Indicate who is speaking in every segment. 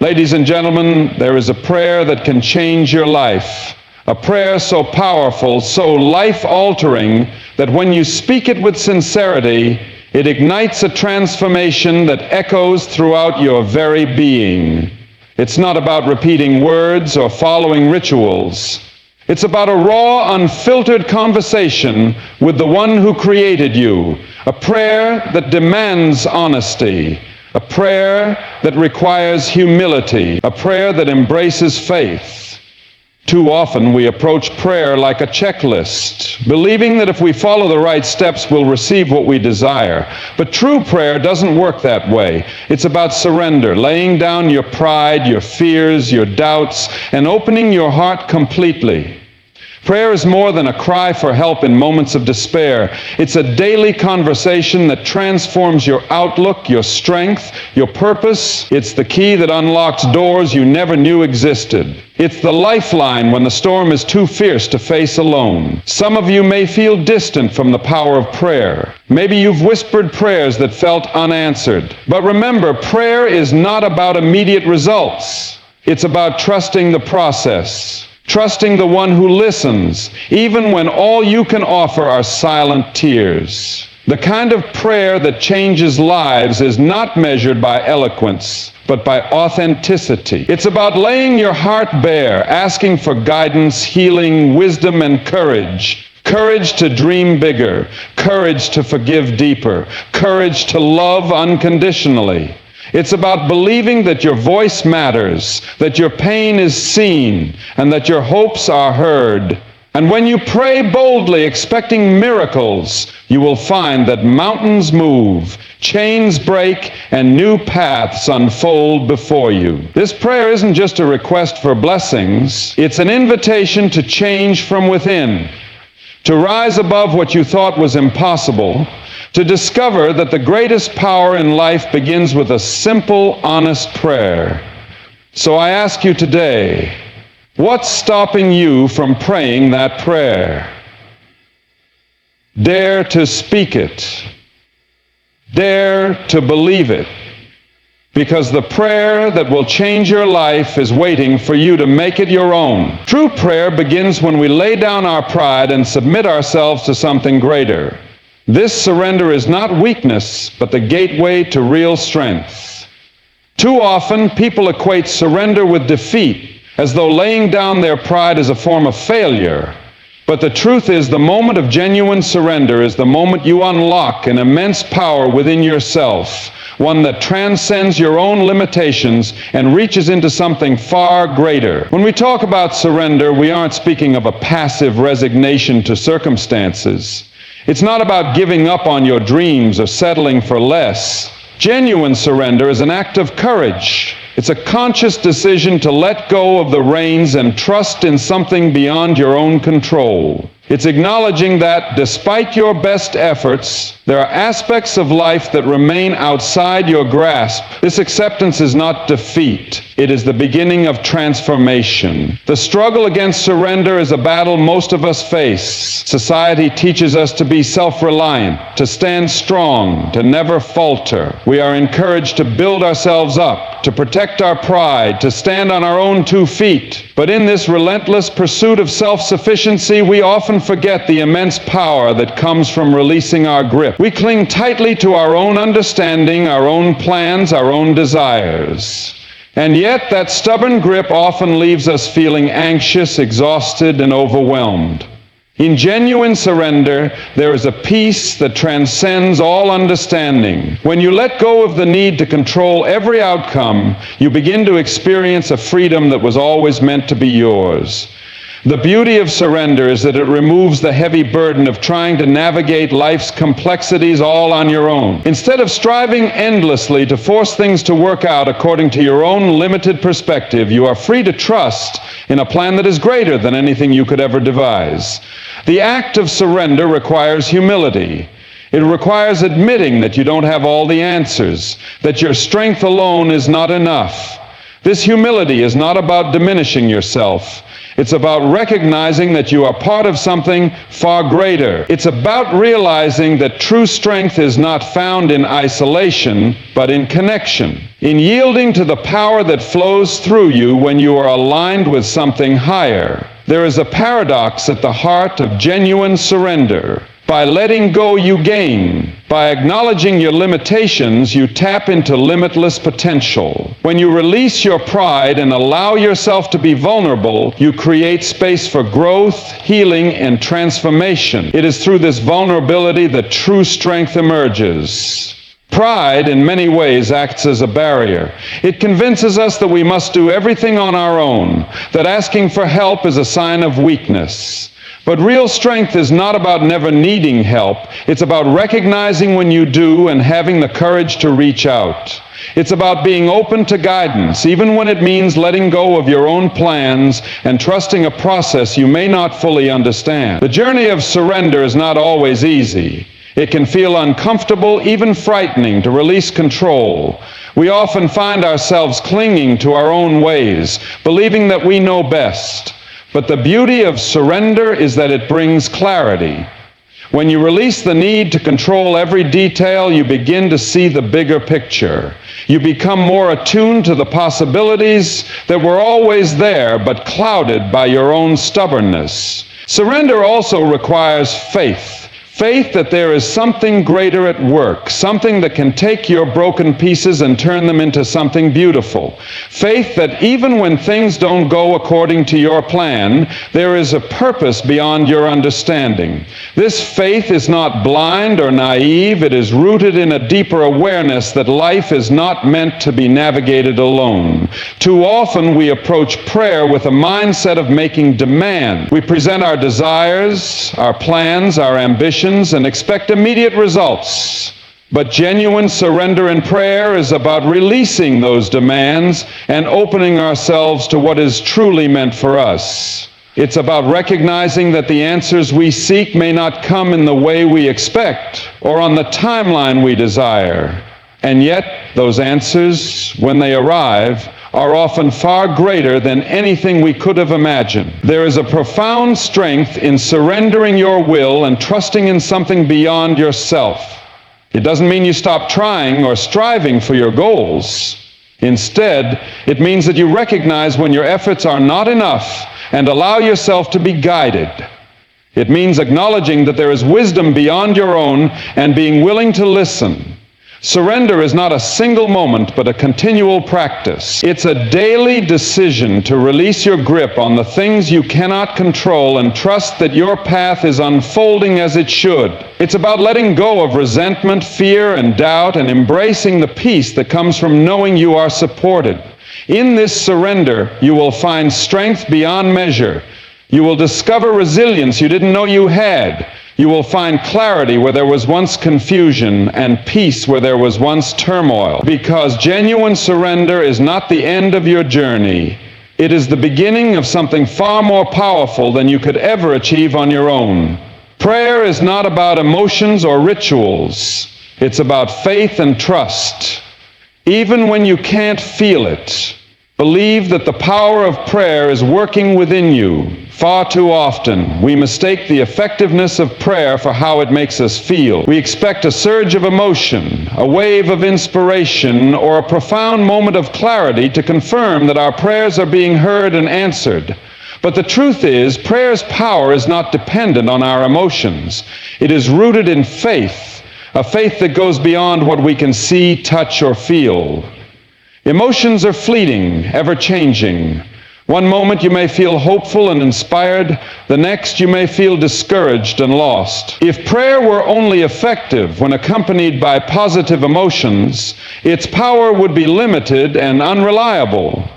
Speaker 1: Ladies and gentlemen, there is a prayer that can change your life. A prayer so powerful, so life-altering, that when you speak it with sincerity, it ignites a transformation that echoes throughout your very being. It's not about repeating words or following rituals. It's about a raw, unfiltered conversation with the one who created you. A prayer that demands honesty. A prayer that requires humility. A prayer that embraces faith. Too often we approach prayer like a checklist, believing that if we follow the right steps, we'll receive what we desire. But true prayer doesn't work that way. It's about surrender, laying down your pride, your fears, your doubts, and opening your heart completely. Prayer is more than a cry for help in moments of despair. It's a daily conversation that transforms your outlook, your strength, your purpose. It's the key that unlocks doors you never knew existed. It's the lifeline when the storm is too fierce to face alone. Some of you may feel distant from the power of prayer. Maybe you've whispered prayers that felt unanswered. But remember, prayer is not about immediate results. It's about trusting the process. Trusting the one who listens, even when all you can offer are silent tears. The kind of prayer that changes lives is not measured by eloquence, but by authenticity. It's about laying your heart bare, asking for guidance, healing, wisdom, and courage. Courage to dream bigger, courage to forgive deeper, courage to love unconditionally. It's about believing that your voice matters, that your pain is seen, and that your hopes are heard. And when you pray boldly, expecting miracles, you will find that mountains move, chains break, and new paths unfold before you. This prayer isn't just a request for blessings. It's an invitation to change from within, to rise above what you thought was impossible, to discover that the greatest power in life begins with a simple, honest prayer. So I ask you today, what's stopping you from praying that prayer? Dare to speak it. Dare to believe it. Because the prayer that will change your life is waiting for you to make it your own. True prayer begins when we lay down our pride and submit ourselves to something greater. This surrender is not weakness, but the gateway to real strength. Too often, people equate surrender with defeat, as though laying down their pride is a form of failure. But the truth is, the moment of genuine surrender is the moment you unlock an immense power within yourself, one that transcends your own limitations and reaches into something far greater. When we talk about surrender, we aren't speaking of a passive resignation to circumstances. It's not about giving up on your dreams or settling for less. Genuine surrender is an act of courage. It's a conscious decision to let go of the reins and trust in something beyond your own control. It's acknowledging that, despite your best efforts, there are aspects of life that remain outside your grasp. This acceptance is not defeat. It is the beginning of transformation. The struggle against surrender is a battle most of us face. Society teaches us to be self-reliant, to stand strong, to never falter. We are encouraged to build ourselves up, to protect our pride, to stand on our own 2 feet. But in this relentless pursuit of self-sufficiency, we often forget the immense power that comes from releasing our grip. We cling tightly to our own understanding, our own plans, our own desires. And yet that stubborn grip often leaves us feeling anxious, exhausted, and overwhelmed. In genuine surrender, there is a peace that transcends all understanding. When you let go of the need to control every outcome, you begin to experience a freedom that was always meant to be yours. The beauty of surrender is that it removes the heavy burden of trying to navigate life's complexities all on your own. Instead of striving endlessly to force things to work out according to your own limited perspective, you are free to trust in a plan that is greater than anything you could ever devise. The act of surrender requires humility. It requires admitting that you don't have all the answers, that your strength alone is not enough. This humility is not about diminishing yourself. It's about recognizing that you are part of something far greater. It's about realizing that true strength is not found in isolation, but in connection, in yielding to the power that flows through you when you are aligned with something higher. There is a paradox at the heart of genuine surrender. By letting go, you gain. By acknowledging your limitations, you tap into limitless potential. When you release your pride and allow yourself to be vulnerable, you create space for growth, healing, and transformation. It is through this vulnerability that true strength emerges. Pride, in many ways, acts as a barrier. It convinces us that we must do everything on our own, that asking for help is a sign of weakness. But real strength is not about never needing help. It's about recognizing when you do and having the courage to reach out. It's about being open to guidance, even when it means letting go of your own plans and trusting a process you may not fully understand. The journey of surrender is not always easy. It can feel uncomfortable, even frightening, to release control. We often find ourselves clinging to our own ways, believing that we know best. But the beauty of surrender is that it brings clarity. When you release the need to control every detail, you begin to see the bigger picture. You become more attuned to the possibilities that were always there, but clouded by your own stubbornness. Surrender also requires faith. Faith that there is something greater at work, something that can take your broken pieces and turn them into something beautiful. Faith that even when things don't go according to your plan, there is a purpose beyond your understanding. This faith is not blind or naive. It is rooted in a deeper awareness that life is not meant to be navigated alone. Too often we approach prayer with a mindset of making demand. We present our desires, our plans, our ambitions, and expect immediate results. But genuine surrender in prayer is about releasing those demands and opening ourselves to what is truly meant for us. It's about recognizing that the answers we seek may not come in the way we expect or on the timeline we desire. And yet, those answers, when they arrive, are often far greater than anything we could have imagined. There is a profound strength in surrendering your will and trusting in something beyond yourself. It doesn't mean you stop trying or striving for your goals. Instead, it means that you recognize when your efforts are not enough and allow yourself to be guided. It means acknowledging that there is wisdom beyond your own and being willing to listen. Surrender is not a single moment, but a continual practice. It's a daily decision to release your grip on the things you cannot control and trust that your path is unfolding as it should. It's about letting go of resentment, fear, and doubt, and embracing the peace that comes from knowing you are supported. In this surrender, you will find strength beyond measure. You will discover resilience you didn't know you had. You will find clarity where there was once confusion and peace where there was once turmoil. Because genuine surrender is not the end of your journey. It is the beginning of something far more powerful than you could ever achieve on your own. Prayer is not about emotions or rituals. It's about faith and trust. Even when you can't feel it, believe that the power of prayer is working within you. Far too often, we mistake the effectiveness of prayer for how it makes us feel. We expect a surge of emotion, a wave of inspiration, or a profound moment of clarity to confirm that our prayers are being heard and answered. But the truth is, prayer's power is not dependent on our emotions. It is rooted in faith, a faith that goes beyond what we can see, touch, or feel. Emotions are fleeting, ever-changing. One moment you may feel hopeful and inspired, the next you may feel discouraged and lost. If prayer were only effective when accompanied by positive emotions, its power would be limited and unreliable.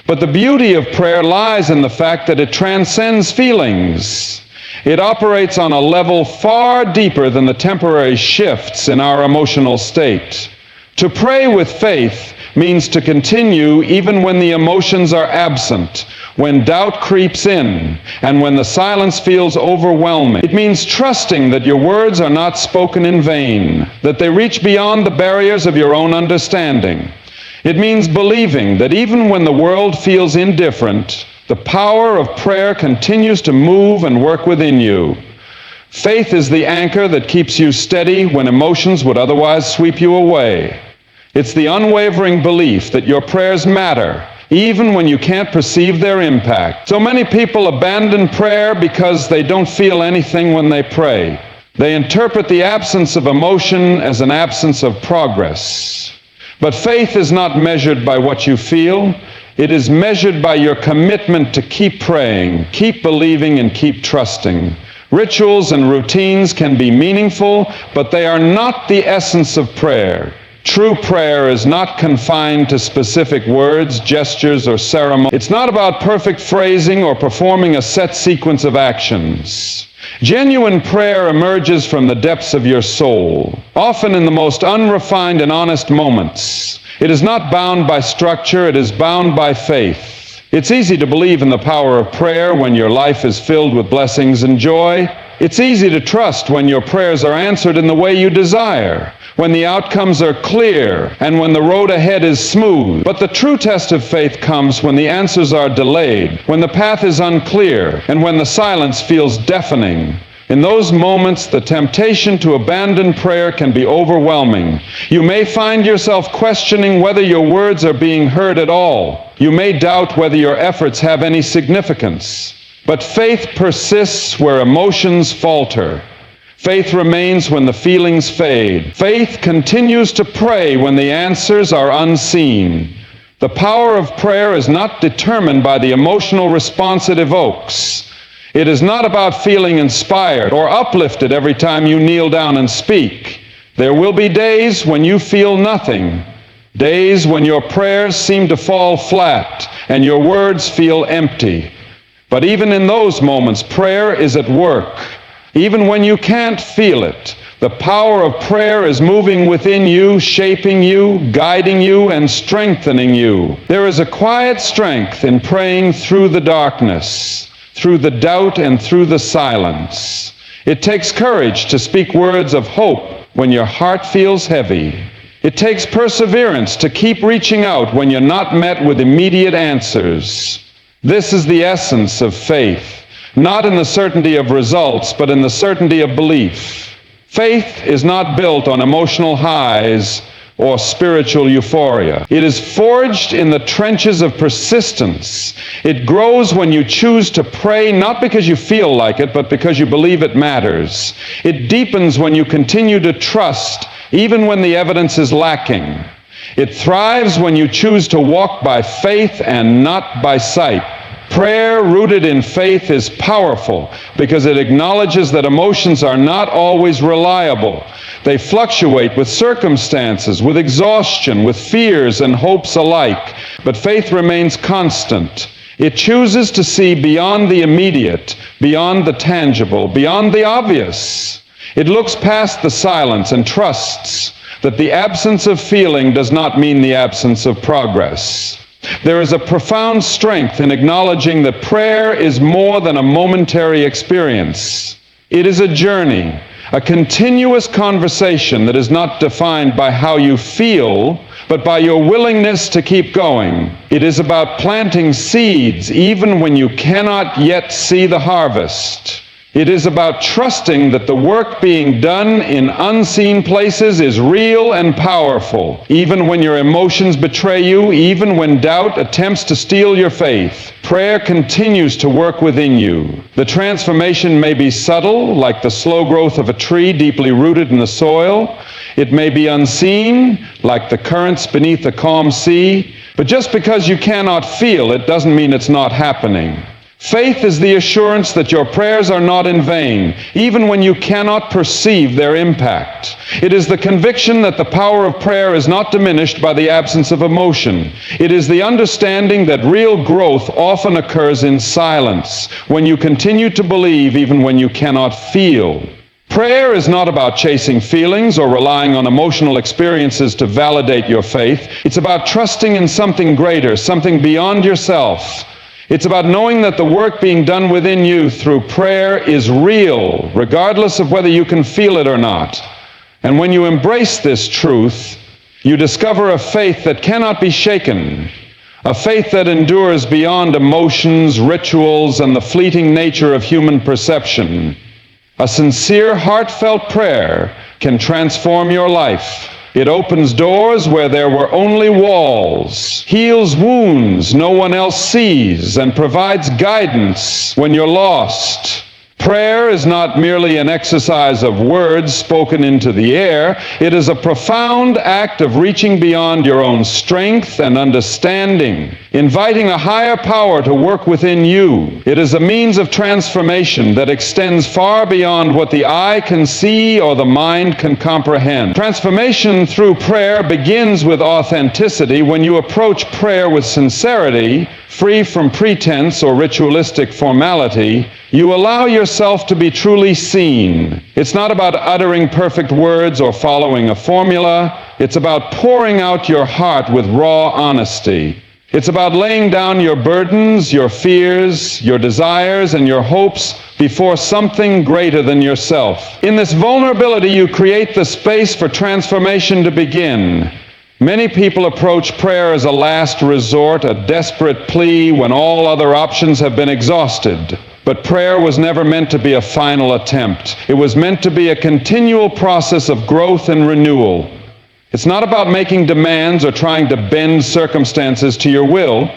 Speaker 1: But the beauty of prayer lies in the fact that it transcends feelings. It operates on a level far deeper than the temporary shifts in our emotional state. To pray with faith means to continue even when the emotions are absent, when doubt creeps in, and when the silence feels overwhelming. It means trusting that your words are not spoken in vain, that they reach beyond the barriers of your own understanding. It means believing that even when the world feels indifferent, The power of prayer continues to move and work within you. Faith is the anchor that keeps you steady when emotions would otherwise sweep you away. It's the unwavering belief that your prayers matter, even when you can't perceive their impact. So many people abandon prayer because they don't feel anything when they pray. They interpret the absence of emotion as an absence of progress. But faith is not measured by what you feel. It is measured by your commitment to keep praying, keep believing, and keep trusting. Rituals and routines can be meaningful, but they are not the essence of prayer. True prayer is not confined to specific words, gestures, or ceremony. It's not about perfect phrasing or performing a set sequence of actions. Genuine prayer emerges from the depths of your soul, often in the most unrefined and honest moments. It is not bound by structure, it is bound by faith. It's easy to believe in the power of prayer when your life is filled with blessings and joy. It's easy to trust when your prayers are answered in the way you desire, when the outcomes are clear, and when the road ahead is smooth. But the true test of faith comes when the answers are delayed, when the path is unclear, and when the silence feels deafening. In those moments, the temptation to abandon prayer can be overwhelming. You may find yourself questioning whether your words are being heard at all. You may doubt whether your efforts have any significance. But faith persists where emotions falter. Faith remains when the feelings fade. Faith continues to pray when the answers are unseen. The power of prayer is not determined by the emotional response it evokes. It is not about feeling inspired or uplifted every time you kneel down and speak. There will be days when you feel nothing, days when your prayers seem to fall flat and your words feel empty. But even in those moments, prayer is at work. Even when you can't feel it, the power of prayer is moving within you, shaping you, guiding you, and strengthening you. There is a quiet strength in praying through the darkness, through the doubt, and through the silence. It takes courage to speak words of hope when your heart feels heavy. It takes perseverance to keep reaching out when you're not met with immediate answers. This is the essence of faith, not in the certainty of results, but in the certainty of belief. Faith is not built on emotional highs or spiritual euphoria. It is forged in the trenches of persistence. It grows when you choose to pray, not because you feel like it, but because you believe it matters. It deepens when you continue to trust, even when the evidence is lacking. It thrives when you choose to walk by faith and not by sight. Prayer rooted in faith is powerful because it acknowledges that emotions are not always reliable. They fluctuate with circumstances, with exhaustion, with fears and hopes alike. But faith remains constant. It chooses to see beyond the immediate, beyond the tangible, beyond the obvious. It looks past the silence and trusts that the absence of feeling does not mean the absence of progress. There is a profound strength in acknowledging that prayer is more than a momentary experience. It is a journey, a continuous conversation that is not defined by how you feel, but by your willingness to keep going. It is about planting seeds even when you cannot yet see the harvest. It is about trusting that the work being done in unseen places is real and powerful, even when your emotions betray you, even when doubt attempts to steal your faith. Prayer continues to work within you. The transformation may be subtle, like the slow growth of a tree deeply rooted in the soil. It may be unseen, like the currents beneath a calm sea. But just because you cannot feel it doesn't mean it's not happening. Faith is the assurance that your prayers are not in vain, even when you cannot perceive their impact. It is the conviction that the power of prayer is not diminished by the absence of emotion. It is the understanding that real growth often occurs in silence, when you continue to believe even when you cannot feel. Prayer is not about chasing feelings or relying on emotional experiences to validate your faith. It's about trusting in something greater, something beyond yourself. It's about knowing that the work being done within you through prayer is real, regardless of whether you can feel it or not. And when you embrace this truth, you discover a faith that cannot be shaken, a faith that endures beyond emotions, rituals, and the fleeting nature of human perception. A sincere, heartfelt prayer can transform your life. It opens doors where there were only walls, heals wounds no one else sees, and provides guidance when you're lost. Prayer is not merely an exercise of words spoken into the air. It is a profound act of reaching beyond your own strength and understanding, inviting a higher power to work within you. It is a means of transformation that extends far beyond what the eye can see or the mind can comprehend. Transformation through prayer begins with authenticity. When you approach prayer with sincerity, free from pretense or ritualistic formality, you allow yourself to be truly seen. It's not about uttering perfect words or following a formula. It's about pouring out your heart with raw honesty. It's about laying down your burdens, your fears, your desires, and your hopes before something greater than yourself. In this vulnerability, you create the space for transformation to begin. Many people approach prayer as a last resort, a desperate plea when all other options have been exhausted. But prayer was never meant to be a final attempt. It was meant to be a continual process of growth and renewal. It's not about making demands or trying to bend circumstances to your will.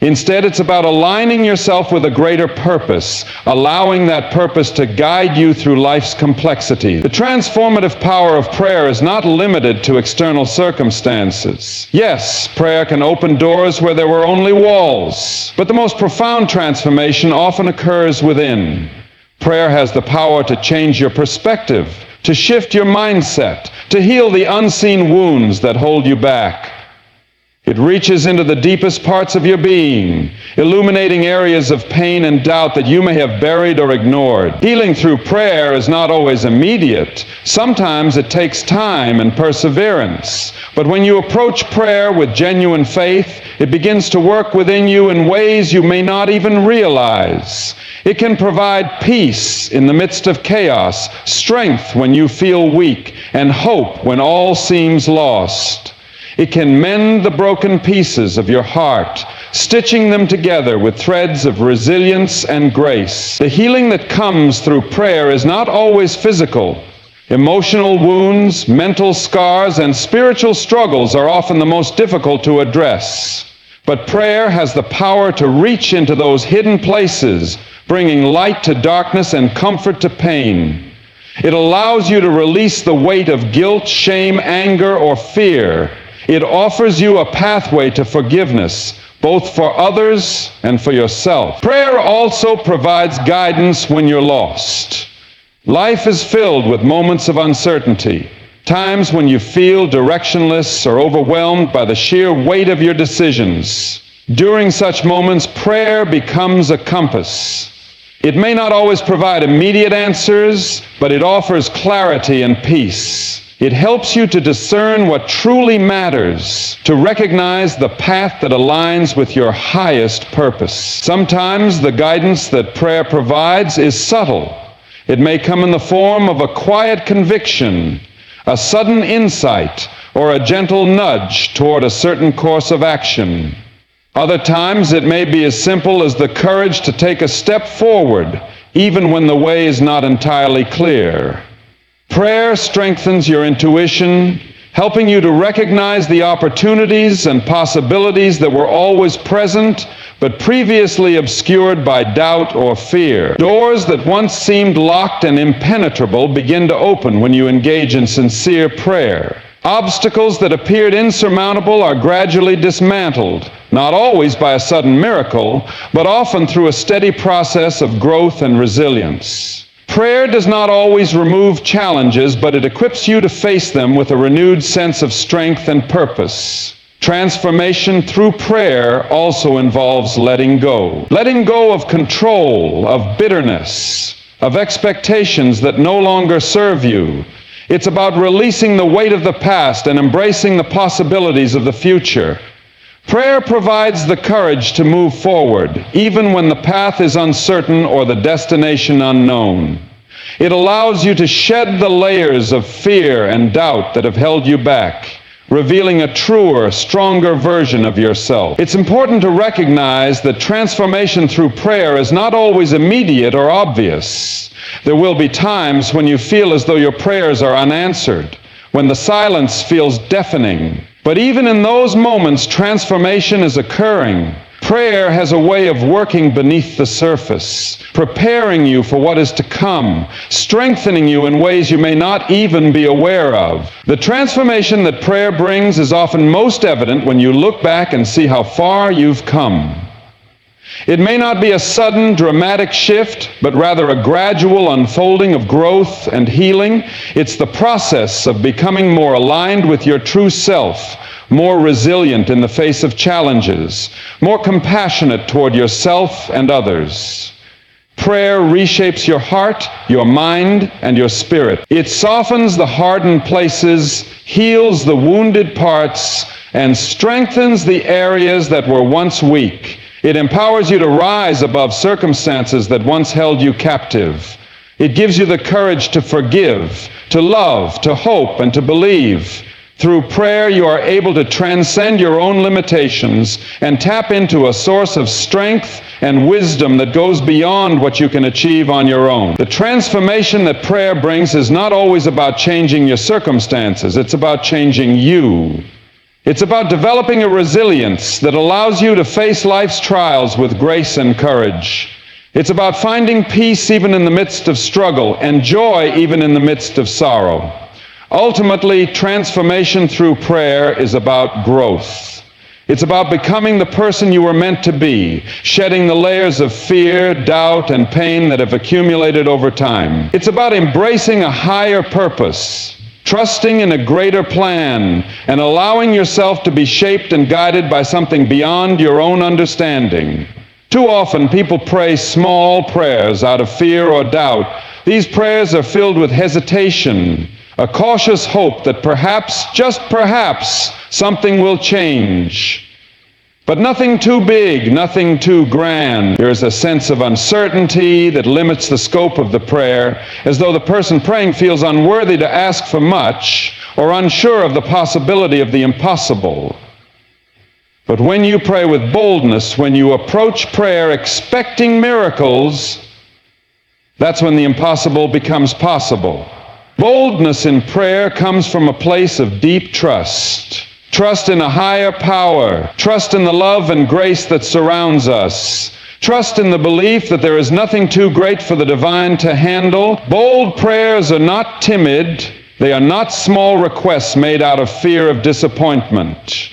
Speaker 1: Instead, it's about aligning yourself with a greater purpose, allowing that purpose to guide you through life's complexity. The transformative power of prayer is not limited to external circumstances. Yes, prayer can open doors where there were only walls, but the most profound transformation often occurs within. Prayer has the power to change your perspective, to shift your mindset, to heal the unseen wounds that hold you back. It reaches into the deepest parts of your being, illuminating areas of pain and doubt that you may have buried or ignored. Healing through prayer is not always immediate. Sometimes it takes time and perseverance. But when you approach prayer with genuine faith, it begins to work within you in ways you may not even realize. It can provide peace in the midst of chaos, strength when you feel weak, and hope when all seems lost. It can mend the broken pieces of your heart, stitching them together with threads of resilience and grace. The healing that comes through prayer is not always physical. Emotional wounds, mental scars, and spiritual struggles are often the most difficult to address. But prayer has the power to reach into those hidden places, bringing light to darkness and comfort to pain. It allows you to release the weight of guilt, shame, anger, or fear. It offers you a pathway to forgiveness, both for others and for yourself. Prayer also provides guidance when you're lost. Life is filled with moments of uncertainty, times when you feel directionless or overwhelmed by the sheer weight of your decisions. During such moments, prayer becomes a compass. It may not always provide immediate answers, but it offers clarity and peace. It helps you to discern what truly matters, to recognize the path that aligns with your highest purpose. Sometimes the guidance that prayer provides is subtle. It may come in the form of a quiet conviction, a sudden insight, or a gentle nudge toward a certain course of action. Other times it may be as simple as the courage to take a step forward, even when the way is not entirely clear. Prayer strengthens your intuition, helping you to recognize the opportunities and possibilities that were always present, but previously obscured by doubt or fear. Doors that once seemed locked and impenetrable begin to open when you engage in sincere prayer. Obstacles that appeared insurmountable are gradually dismantled, not always by a sudden miracle, but often through a steady process of growth and resilience. Prayer does not always remove challenges, but it equips you to face them with a renewed sense of strength and purpose. Transformation through prayer also involves letting go. Letting go of control, of bitterness, of expectations that no longer serve you. It's about releasing the weight of the past and embracing the possibilities of the future. Prayer provides the courage to move forward, even when the path is uncertain or the destination unknown. It allows you to shed the layers of fear and doubt that have held you back, revealing a truer, stronger version of yourself. It's important to recognize that transformation through prayer is not always immediate or obvious. There will be times when you feel as though your prayers are unanswered, when the silence feels deafening. But even in those moments, transformation is occurring. Prayer has a way of working beneath the surface, preparing you for what is to come, strengthening you in ways you may not even be aware of. The transformation that prayer brings is often most evident when you look back and see how far you've come. It may not be a sudden, dramatic shift, but rather a gradual unfolding of growth and healing. It's the process of becoming more aligned with your true self, more resilient in the face of challenges, more compassionate toward yourself and others. Prayer reshapes your heart, your mind, and your spirit. It softens the hardened places, heals the wounded parts, and strengthens the areas that were once weak. It empowers you to rise above circumstances that once held you captive. It gives you the courage to forgive, to love, to hope, and to believe. Through prayer, you are able to transcend your own limitations and tap into a source of strength and wisdom that goes beyond what you can achieve on your own. The transformation that prayer brings is not always about changing your circumstances. It's about changing you. It's about developing a resilience that allows you to face life's trials with grace and courage. It's about finding peace even in the midst of struggle and joy even in the midst of sorrow. Ultimately, transformation through prayer is about growth. It's about becoming the person you were meant to be, shedding the layers of fear, doubt, and pain that have accumulated over time. It's about embracing a higher purpose, trusting in a greater plan, and allowing yourself to be shaped and guided by something beyond your own understanding. Too often, people pray small prayers out of fear or doubt. These prayers are filled with hesitation, a cautious hope that perhaps, just perhaps, something will change. But nothing too big, nothing too grand. There is a sense of uncertainty that limits the scope of the prayer, as though the person praying feels unworthy to ask for much or unsure of the possibility of the impossible. But when you pray with boldness, when you approach prayer expecting miracles, that's when the impossible becomes possible. Boldness in prayer comes from a place of deep trust. Trust in a higher power. Trust in the love and grace that surrounds us. Trust in the belief that there is nothing too great for the divine to handle. Bold prayers are not timid. They are not small requests made out of fear of disappointment.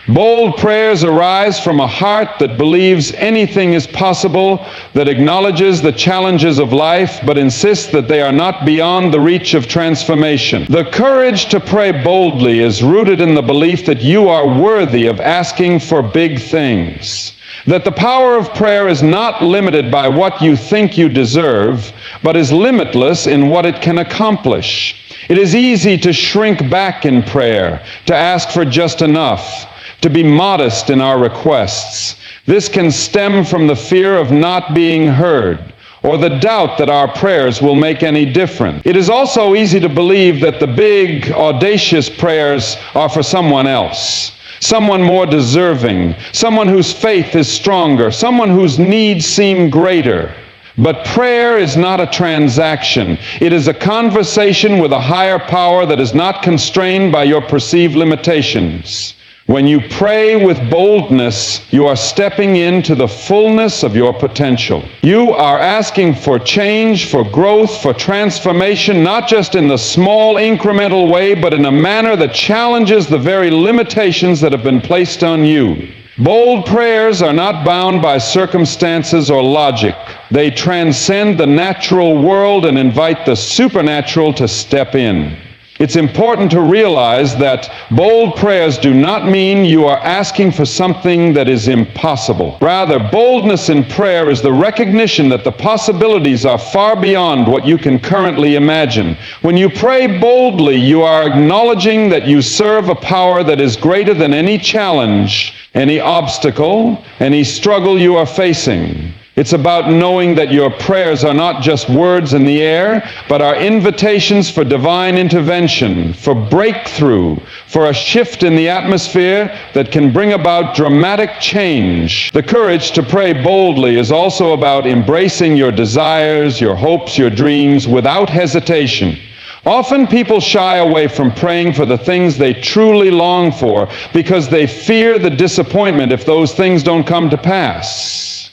Speaker 1: Bold prayers arise from a heart that believes anything is possible, that acknowledges the challenges of life, but insists that they are not beyond the reach of transformation. The courage to pray boldly is rooted in the belief that you are worthy of asking for big things, that the power of prayer is not limited by what you think you deserve, but is limitless in what it can accomplish. It is easy to shrink back in prayer, to ask for just enough, to be modest in our requests. This can stem from the fear of not being heard, or the doubt that our prayers will make any difference. It is also easy to believe that the big, audacious prayers are for someone else, someone more deserving, someone whose faith is stronger, someone whose needs seem greater. But prayer is not a transaction. It is a conversation with a higher power that is not constrained by your perceived limitations. When you pray with boldness, you are stepping into the fullness of your potential. You are asking for change, for growth, for transformation, not just in the small incremental way, but in a manner that challenges the very limitations that have been placed on you. Bold prayers are not bound by circumstances or logic. They transcend the natural world and invite the supernatural to step in. It's important to realize that bold prayers do not mean you are asking for something that is impossible. Rather, boldness in prayer is the recognition that the possibilities are far beyond what you can currently imagine. When you pray boldly, you are acknowledging that you serve a power that is greater than any challenge, any obstacle, any struggle you are facing. It's about knowing that your prayers are not just words in the air, but are invitations for divine intervention, for breakthrough, for a shift in the atmosphere that can bring about dramatic change. The courage to pray boldly is also about embracing your desires, your hopes, your dreams without hesitation. Often people shy away from praying for the things they truly long for because they fear the disappointment if those things don't come to pass.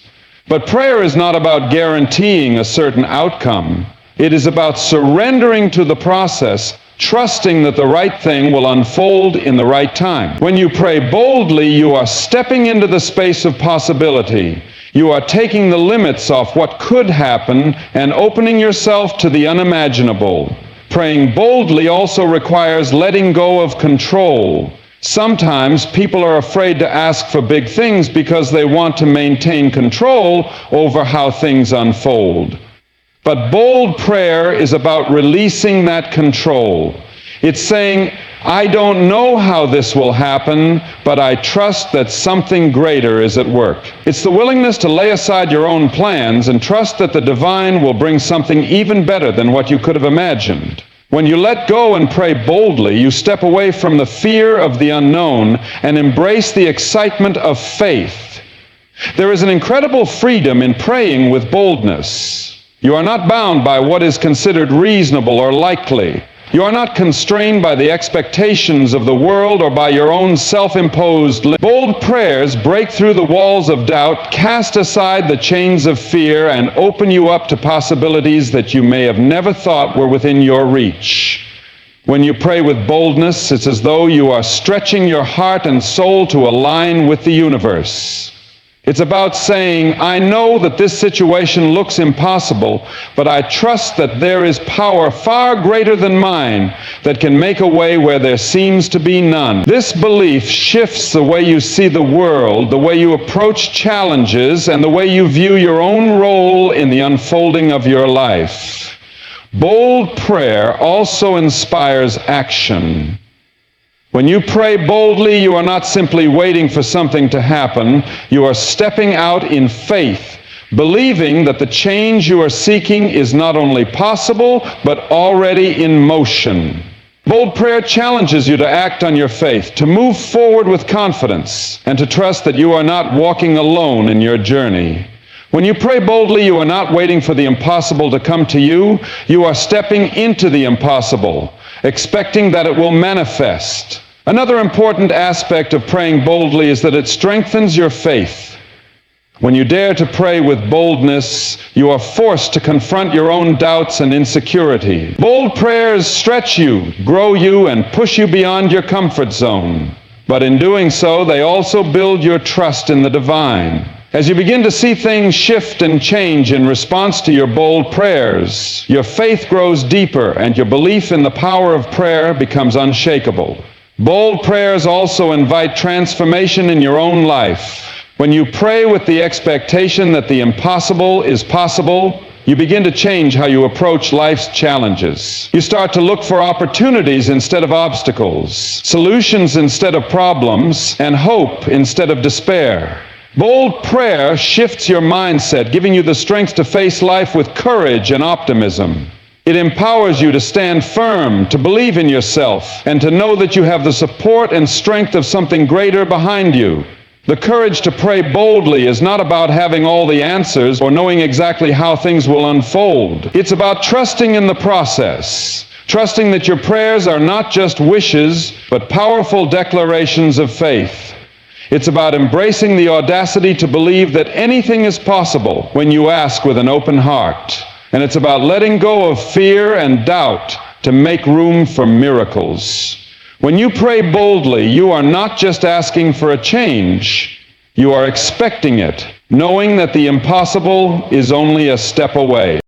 Speaker 1: But prayer is not about guaranteeing a certain outcome. It is about surrendering to the process, trusting that the right thing will unfold in the right time. When you pray boldly, you are stepping into the space of possibility. You are taking the limits off what could happen and opening yourself to the unimaginable. Praying boldly also requires letting go of control. Sometimes people are afraid to ask for big things because they want to maintain control over how things unfold. But bold prayer is about releasing that control. It's saying, I don't know how this will happen, but I trust that something greater is at work. It's the willingness to lay aside your own plans and trust that the divine will bring something even better than what you could have imagined. When you let go and pray boldly, you step away from the fear of the unknown and embrace the excitement of faith. There is an incredible freedom in praying with boldness. You are not bound by what is considered reasonable or likely. You are not constrained by the expectations of the world or by your own self-imposed limits. Bold prayers break through the walls of doubt, cast aside the chains of fear, and open you up to possibilities that you may have never thought were within your reach. When you pray with boldness, it's as though you are stretching your heart and soul to align with the universe. It's about saying, I know that this situation looks impossible, but I trust that there is power far greater than mine that can make a way where there seems to be none. This belief shifts the way you see the world, the way you approach challenges, and the way you view your own role in the unfolding of your life. Bold prayer also inspires action. When you pray boldly, you are not simply waiting for something to happen. You are stepping out in faith, believing that the change you are seeking is not only possible, but already in motion. Bold prayer challenges you to act on your faith, to move forward with confidence, and to trust that you are not walking alone in your journey. When you pray boldly, you are not waiting for the impossible to come to you. You are stepping into the impossible, expecting that it will manifest. Another important aspect of praying boldly is that it strengthens your faith. When you dare to pray with boldness, you are forced to confront your own doubts and insecurity. Bold prayers stretch you, grow you, and push you beyond your comfort zone. But in doing so, they also build your trust in the divine. As you begin to see things shift and change in response to your bold prayers, your faith grows deeper and your belief in the power of prayer becomes unshakable. Bold prayers also invite transformation in your own life. When you pray with the expectation that the impossible is possible, you begin to change how you approach life's challenges. You start to look for opportunities instead of obstacles, solutions instead of problems, and hope instead of despair. Bold prayer shifts your mindset, giving you the strength to face life with courage and optimism. It empowers you to stand firm, to believe in yourself, and to know that you have the support and strength of something greater behind you. The courage to pray boldly is not about having all the answers or knowing exactly how things will unfold. It's about trusting in the process, trusting that your prayers are not just wishes, but powerful declarations of faith. It's about embracing the audacity to believe that anything is possible when you ask with an open heart. And it's about letting go of fear and doubt to make room for miracles. When you pray boldly, you are not just asking for a change, you are expecting it, knowing that the impossible is only a step away.